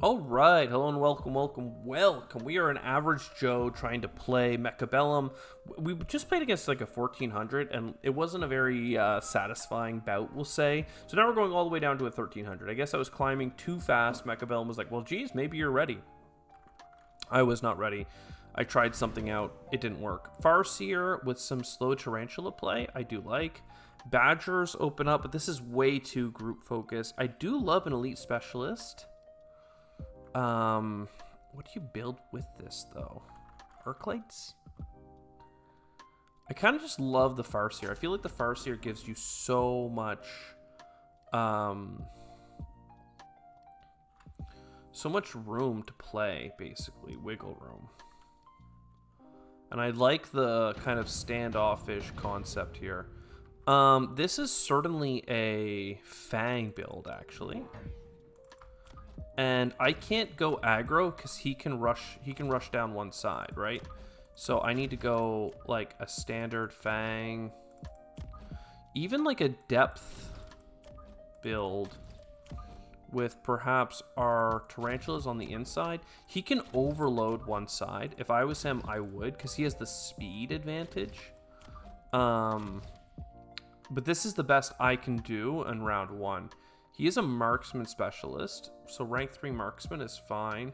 All right, hello and welcome. We are an average Joe trying to play Mechabellum. We just played against like a 1400, and it wasn't a very satisfying bout, we'll say. So now we're going all the way down to a 1300. I guess I was climbing too fast. Mechabellum was like, well, geez, maybe you're ready. I was not ready. I tried something out. It didn't work. Farseer with some slow tarantula play, I do like. Badgers open up, but this is way too group focused. I do love an elite specialist. What do you build with this, though? Arclights? I kind of just love the Farseer. I feel like the Farseer gives you so much, so much room to play, basically. Wiggle room. And I like the kind of standoffish concept here. This is certainly a Fang build, actually. And I can't go aggro because he can rush down one side, right? So I need to go like a standard Fang. Even like a depth build with perhaps our tarantulas on the inside. He can overload one side. If I was him, I would, because he has the speed advantage. But this is the best I can do in round one. He is a marksman specialist, so rank 3 marksman is fine,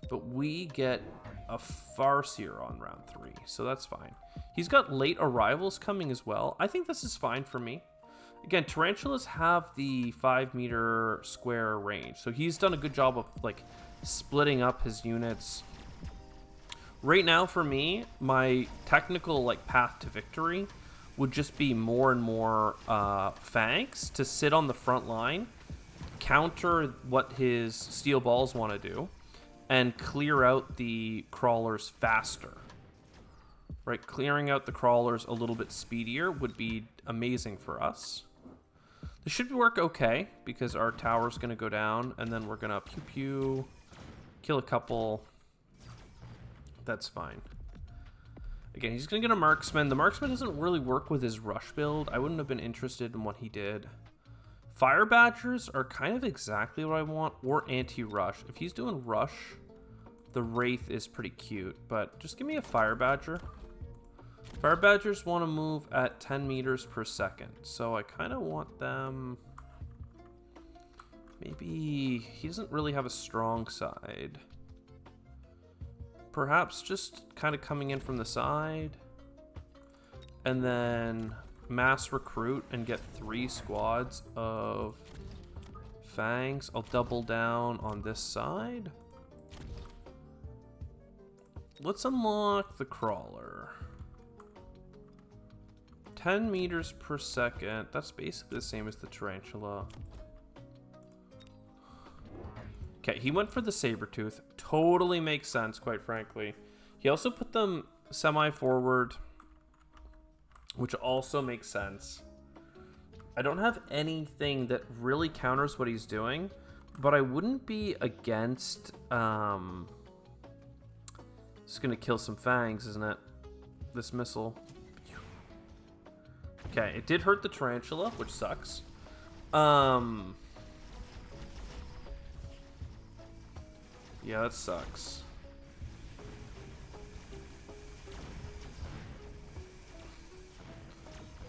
but we get a Farseer on round 3, so that's fine. He's got late arrivals coming as well. I think this is fine for me. Again, tarantulas have the 5 meter square range, so he's done a good job of like splitting up his units. Right now for me, my technical like path to victory would just be more and more Fangs to sit on the front line, counter what his steel balls want to do, and clear out the crawlers faster. Right, clearing out the crawlers a little bit speedier would be amazing for us. This should work okay, because our tower's going to go down, and then we're going to pew-pew, kill a couple. That's fine. Again, he's going to get a marksman. The marksman doesn't really work with his rush build. I wouldn't have been interested in what he did. Fire Badgers are kind of exactly what I want, or anti-rush. If he's doing rush, the Wraith is pretty cute, but just give me a Fire Badger. Fire Badgers want to move at 10 meters per second, so I kind of want them... Maybe he doesn't really have a strong side. Perhaps just kind of coming in from the side, and then mass recruit and get 3 squads of Fangs. I'll double down on this side. Let's unlock the crawler. 10 meters per second. That's basically the same as the tarantula. Okay, he went for the Sabertooth. Totally makes sense, quite frankly. He also put them semi-forward, which also makes sense. I don't have anything that really counters what he's doing, but I wouldn't be against... It's going to kill some Fangs, isn't it? This missile. Okay, it did hurt the tarantula, which sucks. Yeah, that sucks.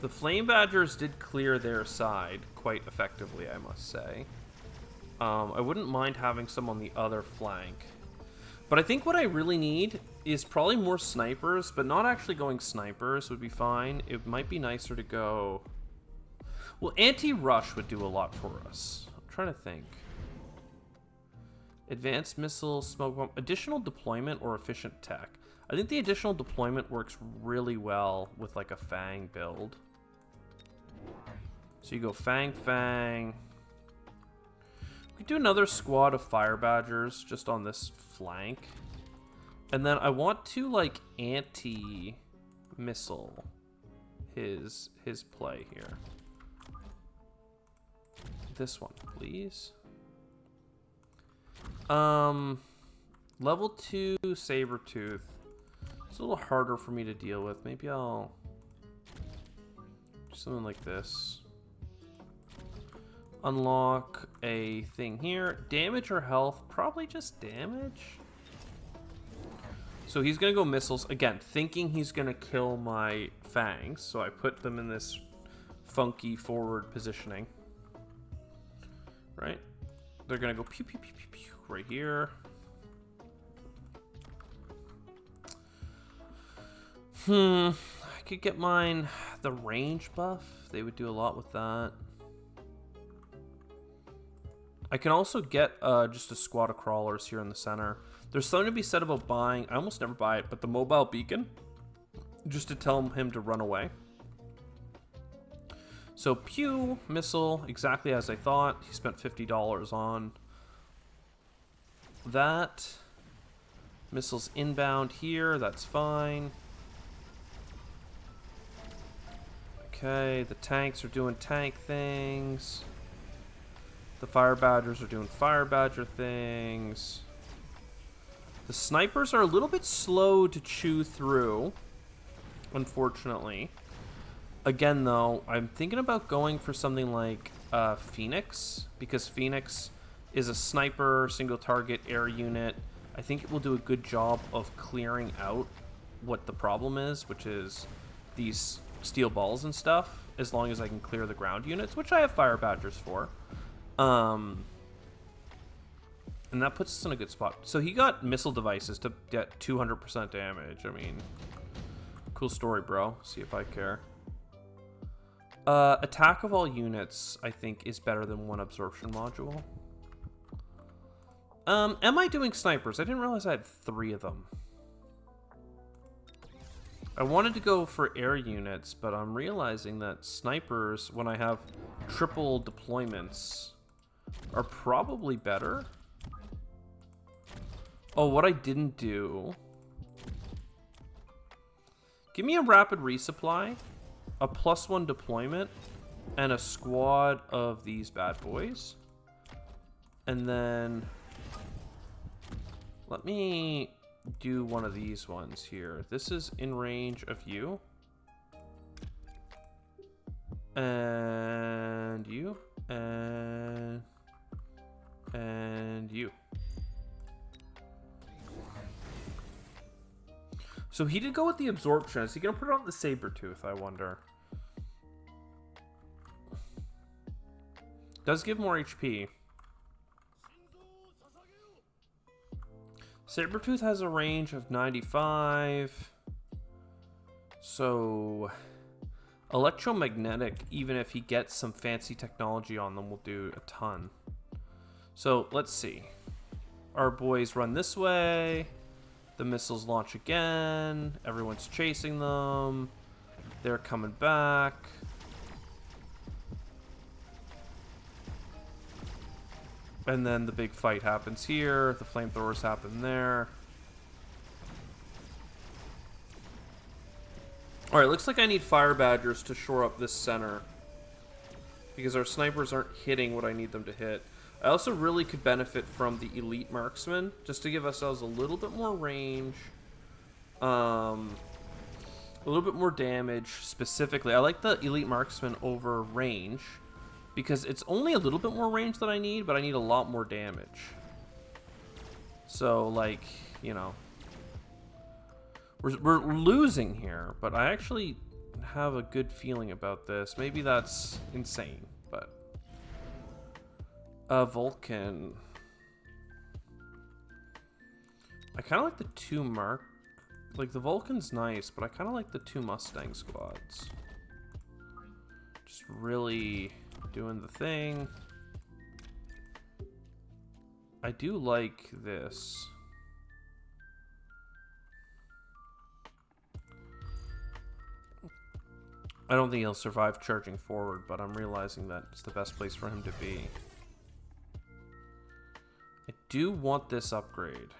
The Flame Badgers did clear their side quite effectively, I must say. I wouldn't mind having some on the other flank. But I think what I really need is probably more snipers, but not actually going snipers would be fine. It might be nicer to go... Well, anti-rush would do a lot for us. I'm trying to think. Advanced missile, smoke bomb, additional deployment, or efficient tech. I think the additional deployment works really well with like a Fang build. So you go Fang, Fang. We could do another squad of Fire Badgers just on this flank. And then I want to like anti-missile his play here. This one, please. Level 2 Sabertooth. It's a little harder for me to deal with. Maybe I'll do something like this. unlock a thing here. Damage or health? Probably just damage. So he's going to go missiles. Again, thinking he's going to kill my fangs. So I put them in this funky forward positioning. Right? They're going to go pew, pew, pew, pew, pew, right here. I could get mine the range buff. They would do a lot with that. I can also get just a squad of crawlers here in the center. There's something to be said about buying, I almost never buy it, but the mobile beacon, just to tell him to run away. So pew, missile, exactly as I thought. He spent $50 on that. Missiles inbound here, that's fine. Okay, the tanks are doing tank things. The fire badgers are doing fire badger things. The snipers are a little bit slow to chew through, unfortunately. Again, though, I'm thinking about going for something like Phoenix, because Phoenix is a sniper, single target air unit. I think it will do a good job of clearing out what the problem is, which is these steel balls and stuff, as long as I can clear the ground units, which I have fire badgers for. And that puts us in a good spot. So he got missile devices to get 200% damage. I mean, cool story, bro. See if I care. Attack of all units, I think, is better than one absorption module. Am I doing snipers? I didn't realize I had 3 of them. I wanted to go for air units, but I'm realizing that snipers, when I have triple deployments, are probably better. Oh, what I didn't do. Give me a rapid resupply, a +1 deployment, and a squad of these bad boys. And then let me do one of these ones here. This is in range of you. And you. And you. So he did go with the absorption. Is he going to put it on the Sabertooth, I wonder? Does give more HP. Sabertooth has a range of 95. So electromagnetic, even if he gets some fancy technology on them, will do a ton. So let's see. Our boys run this way. The missiles launch again. Everyone's chasing them. They're coming back. And then the big fight happens here. The flamethrowers happen there. Alright, looks like I need fire badgers to shore up this center, because our snipers aren't hitting what I need them to hit. I also really could benefit from the elite marksman, just to give ourselves a little bit more range. A little bit more damage, specifically. I like the elite marksman over range, because it's only a little bit more range that I need, but I need a lot more damage. So, like, you know, we're losing here, but I actually have a good feeling about this. Maybe that's insane, but Vulcan. I kind of like the 2 like the Vulcan's nice, but I kind of like the 2 Mustang squads. Just really doing the thing. I do like this. I don't think he'll survive charging forward, but I'm realizing that it's the best place for him to be. I do want this upgrade,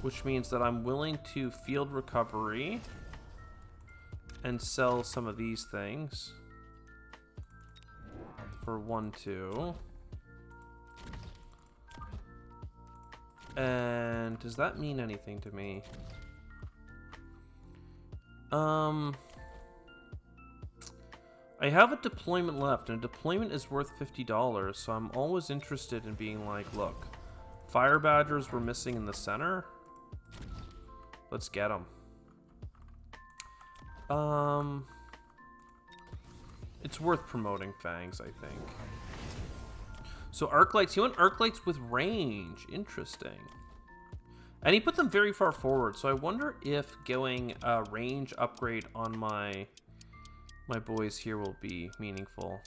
which means that I'm willing to field recovery and sell some of these things for 1, 2. And does that mean anything to me? I have a deployment left, and a deployment is worth $50, so I'm always interested in being like, look, fire badgers were missing in the center. Let's get them. It's worth promoting fangs, I think. So arc lights, you want arc lights with range. Interesting. And he put them very far forward, so I wonder if going a range upgrade on my boys here will be meaningful.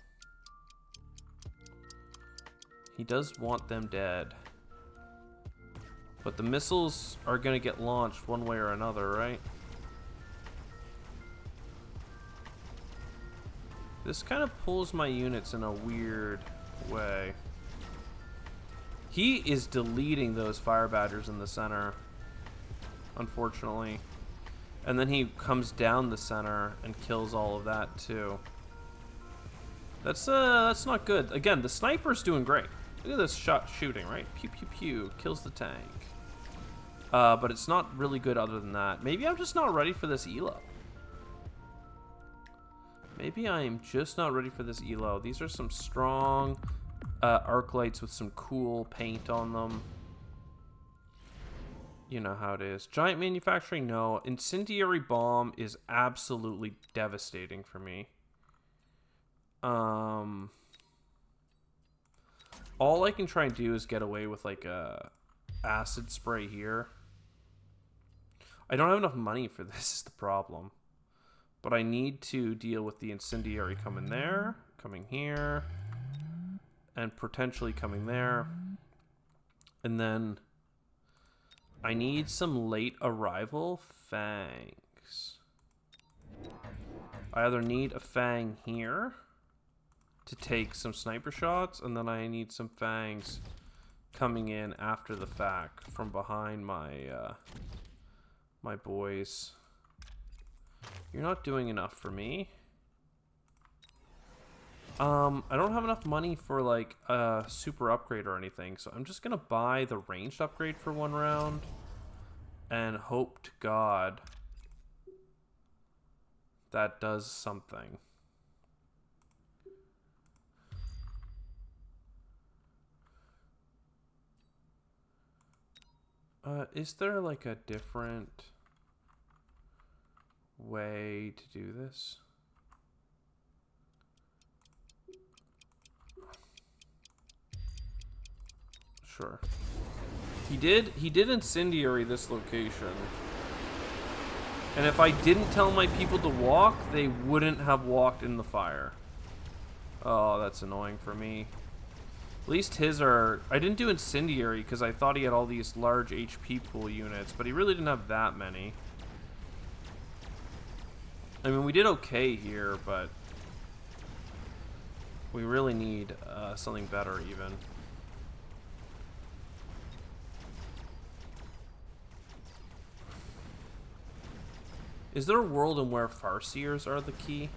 He does want them dead. But the missiles are going to get launched one way or another, right? This kind of pulls my units in a weird way. He is deleting those fire badgers in the center, unfortunately. And then he comes down the center and kills all of that too. That's not good. Again, the sniper's doing great. Look at this shot shooting, right? Pew pew pew, kills the tank. But it's not really good other than that. Maybe I'm just not ready for this elo. Maybe I am just not ready for this elo. These are some strong arc lights with some cool paint on them. You know how it is. Giant manufacturing, no. Incendiary bomb is absolutely devastating for me. All I can try and do is get away with like a acid spray here. I don't have enough money for this is the problem. But I need to deal with the incendiary coming there, coming here, and potentially coming there. And then I need some late arrival fangs. I either need a fang here to take some sniper shots, and then I need some fangs coming in after the fact from behind my my boys. You're not doing enough for me. I don't have enough money for like a super upgrade or anything, so I'm just gonna buy the ranged upgrade for one round and hope to God that does something. Is there like a different way to do this? Sure. He did incendiary this location. And if I didn't tell my people to walk, they wouldn't have walked in the fire. Oh, that's annoying for me. At least his are... I didn't do incendiary because I thought he had all these large HP pool units, but he really didn't have that many. I mean, we did okay here, but we really need something better even. Is there a world in where Farseers are the key?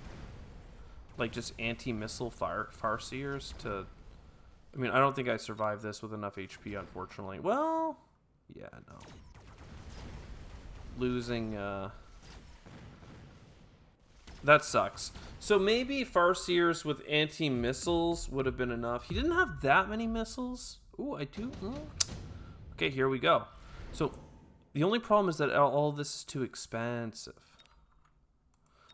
Like just anti-missile Farseers to... I mean, I don't think I survived this with enough HP, unfortunately. Well, yeah, no. Losing, that sucks. So maybe Farseers with anti-missiles would have been enough. He didn't have that many missiles. Ooh, I do. Okay, here we go. So the only problem is that all this is too expensive.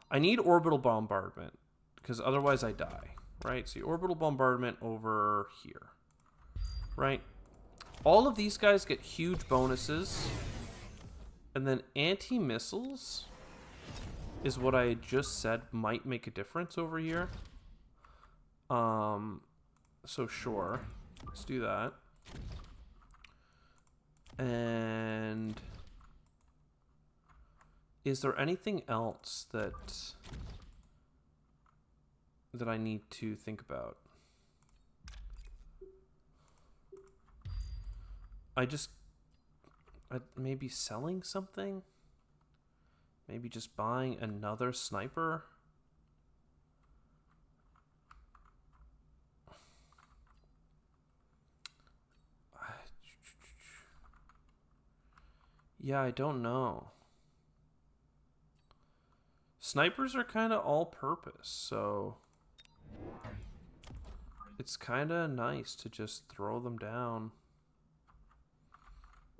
I need orbital bombardment because otherwise I die. Right, so orbital bombardment over here. Right? All of these guys get huge bonuses. And then anti-missiles is what I had just said might make a difference over here. So sure. Let's do that. And is there anything else that I need to think about? Maybe selling something? Maybe just buying another sniper? Yeah, I don't know. Snipers are kind of all-purpose, so... It's kind of nice to just throw them down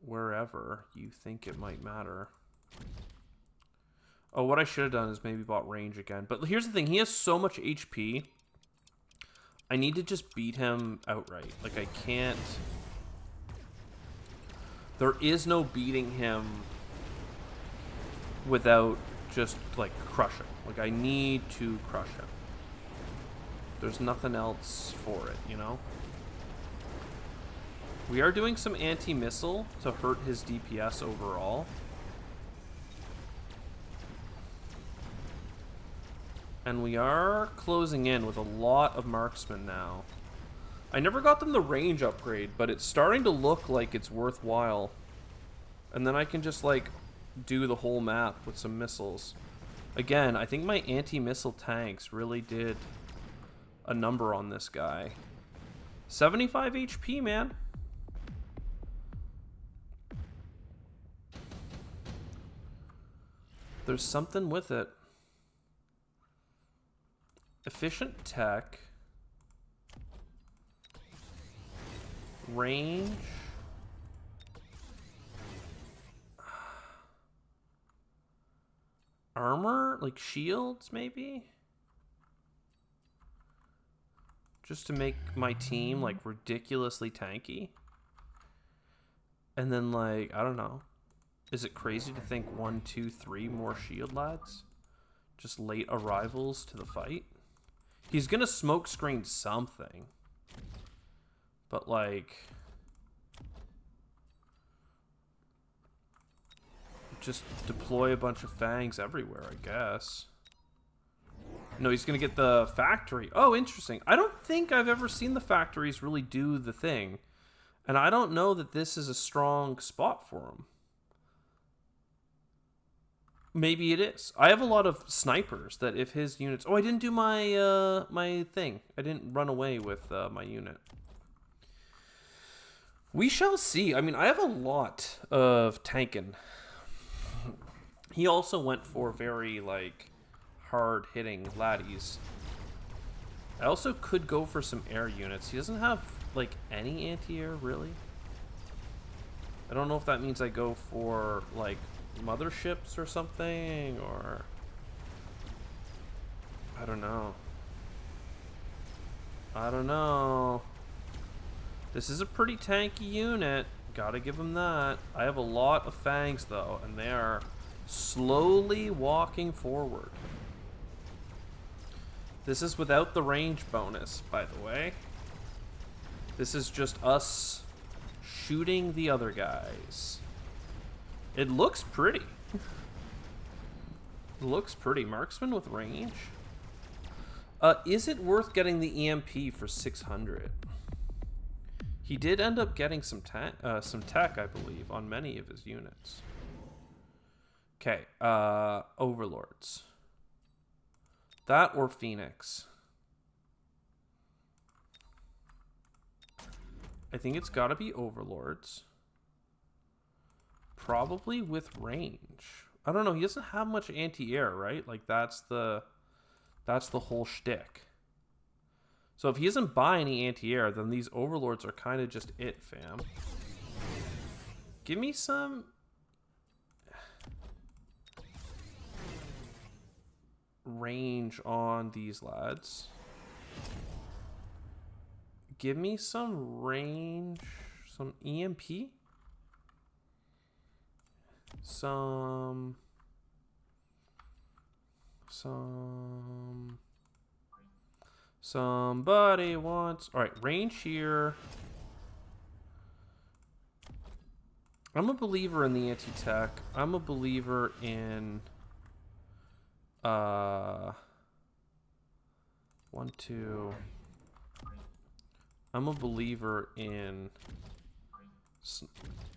wherever you think it might matter. Oh, what I should have done is maybe bought range again. But here's the thing. He has so much HP. I need to just beat him outright. Like, I can't... There is no beating him without just, like, crushing. Like, I need to crush him. There's nothing else for it, you know? We are doing some anti-missile to hurt his DPS overall. And we are closing in with a lot of marksmen now. I never got them the range upgrade, but it's starting to look like it's worthwhile. And then I can just, like, do the whole map with some missiles. Again, I think my anti-missile tanks really did a number on this guy. 75 HP, man. There's something with it. Efficient tech. Range. Armor? Like shields, maybe? Just to make my team, like, ridiculously tanky. And then, like, I don't know. Is it crazy to think 1, 2, 3 more shield lads? Just late arrivals to the fight? He's gonna smoke screen something. But, like... just deploy a bunch of fangs everywhere, I guess. No, he's gonna get the factory. Oh, interesting. I don't think I've ever seen the factories really do the thing. And I don't know that this is a strong spot for him. Maybe it is. I have a lot of snipers that if his units... Oh, I didn't do my my thing. I didn't run away with my unit. We shall see. I mean, I have a lot of tanking. He also went for very, like, hard-hitting laddies. I also could go for some air units. He doesn't have, like, any anti-air, really. I don't know if that means I go for, like, motherships or something, or... I don't know. I don't know. This is a pretty tanky unit. Gotta give him that. I have a lot of fangs, though, and they are slowly walking forward. This is without the range bonus, by the way. This is just us shooting the other guys. It looks pretty. It looks pretty. Marksman with range. Is it worth getting the EMP for 600? He did end up getting some tech, I believe, on many of his units. Okay, Overlords. That or Phoenix. I think it's gotta be Overlords. Probably with range. I don't know, he doesn't have much anti-air, right? Like, that's the whole shtick. So if he doesn't buy any anti-air, then these Overlords are kind of just it, fam. Give me some... range on these lads. Give me some range, some EMP, somebody wants, all right, range here. I'm a believer in the anti-tech. I'm a believer in 1, 2. I'm a believer in,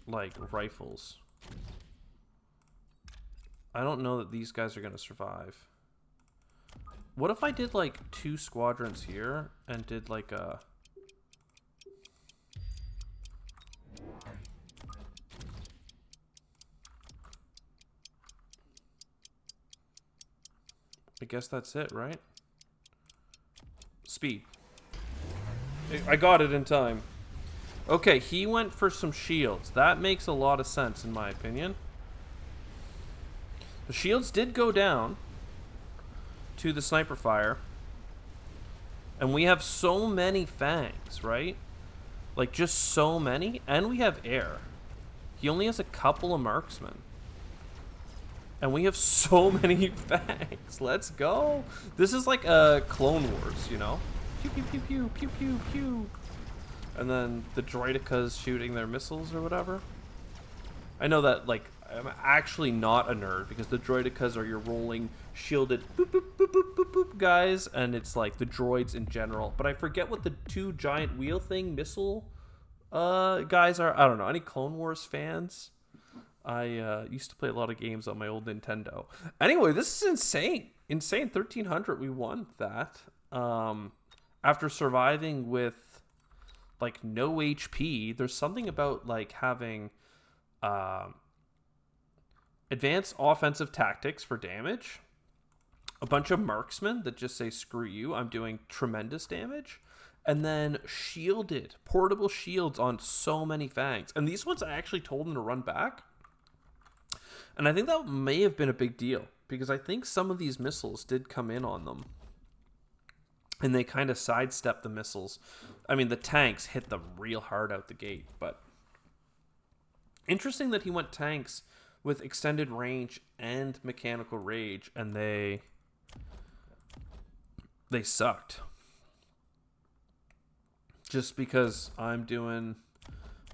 like, rifles. I don't know that these guys are gonna survive. What if I did, like, 2 squadrons here and did, like, a... I guess that's it, right? Speed. I got it in time. Okay, he went for some shields. That makes a lot of sense in my opinion. The shields did go down to the sniper fire. And we have so many fangs, right? Like, just so many. And we have air. He only has a couple of marksmen. And we have so many fangs. Let's go. This is like a Clone Wars, you know? Pew, pew, pew, pew, pew, pew, pew. And then the droidekas shooting their missiles or whatever. I know that, like, I'm actually not a nerd because the droidekas are your rolling, shielded boop, boop, boop, boop, boop, boop guys. And it's like the droids in general. But I forget what the two giant wheel thing missile guys are. I don't know. Any Clone Wars fans? I used to play a lot of games on my old Nintendo. Anyway, this is insane. Insane. 1300. We won that. After surviving with, like, no HP. There's something about, like, having advanced offensive tactics for damage. A bunch of marksmen that just say, screw you, I'm doing tremendous damage. And then shielded. Portable shields on so many fangs. And these ones, I actually told them to run back. And I think that may have been a big deal, because I think some of these missiles did come in on them. And they kind of sidestepped the missiles. I mean, the tanks hit them real hard out the gate. But interesting that he went tanks with extended range and mechanical rage, and they sucked. Just because I'm doing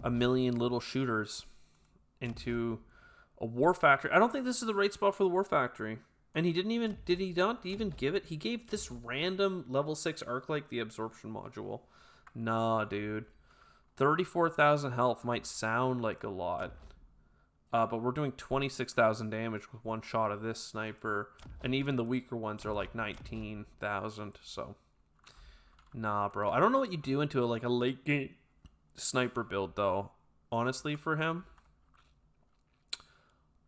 a million little shooters into a war factory. I don't think this is the right spot for the war factory. And he didn't even, did he not even give it? He gave this random level 6 arc like the absorption module. Nah, dude. 34,000 health might sound like a lot. But we're doing 26,000 damage with one shot of this sniper. And even the weaker ones are like 19,000. So, nah, bro. I don't know what you do into a late game sniper build, though. Honestly, for him.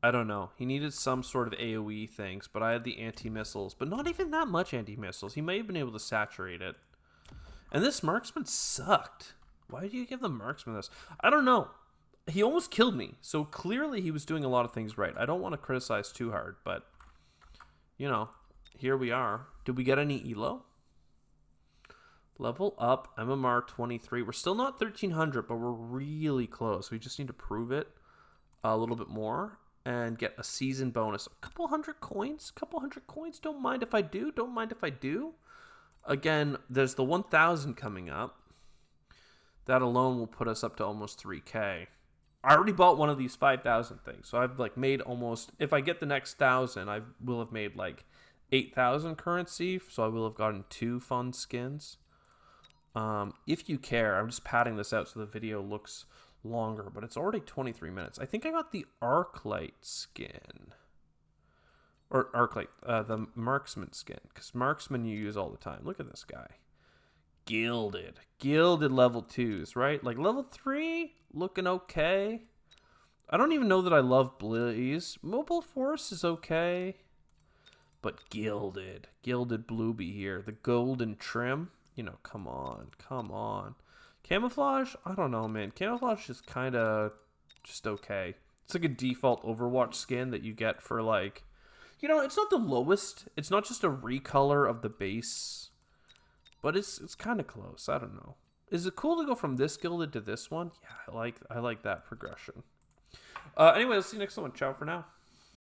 I don't know. He needed some sort of AoE things, but I had the anti-missiles. But not even that much anti-missiles. He may have been able to saturate it. And this marksman sucked. Why did you give the marksman this? I don't know. He almost killed me. So clearly he was doing a lot of things right. I don't want to criticize too hard, but, you know, here we are. Did we get any ELO? Level up, MMR 23. We're still not 1300, but we're really close. We just need to prove it a little bit more. And get a season bonus. A couple hundred coins. Don't mind if I do. Again, there's the 1,000 coming up. That alone will put us up to almost 3K. I already bought one of these 5,000 things. So I've like made almost, if I get the next 1,000, I will have made like 8,000 currency. So I will have gotten 2 fun skins. If you care, I'm just padding this out so the video looks longer, but it's already 23 minutes. I think I got the Arclight skin. Or Arclight, the Marksman skin. Because Marksman you use all the time. Look at this guy. Gilded level 2s, right? Like level 3, looking okay. I don't even know that I love Blaze. Mobile Force is okay. But gilded Blueby here. The golden trim. You know, come on. Camouflage? I don't know, man. Camouflage is kind of just okay. It's like a default Overwatch skin that you get for like, you know, it's not the lowest. It's not just a recolor of the base, but it's kind of close. I don't know. Is it cool to go from this gilded to this one? Yeah, I like that progression. Anyway, let's see you next one. Ciao for now.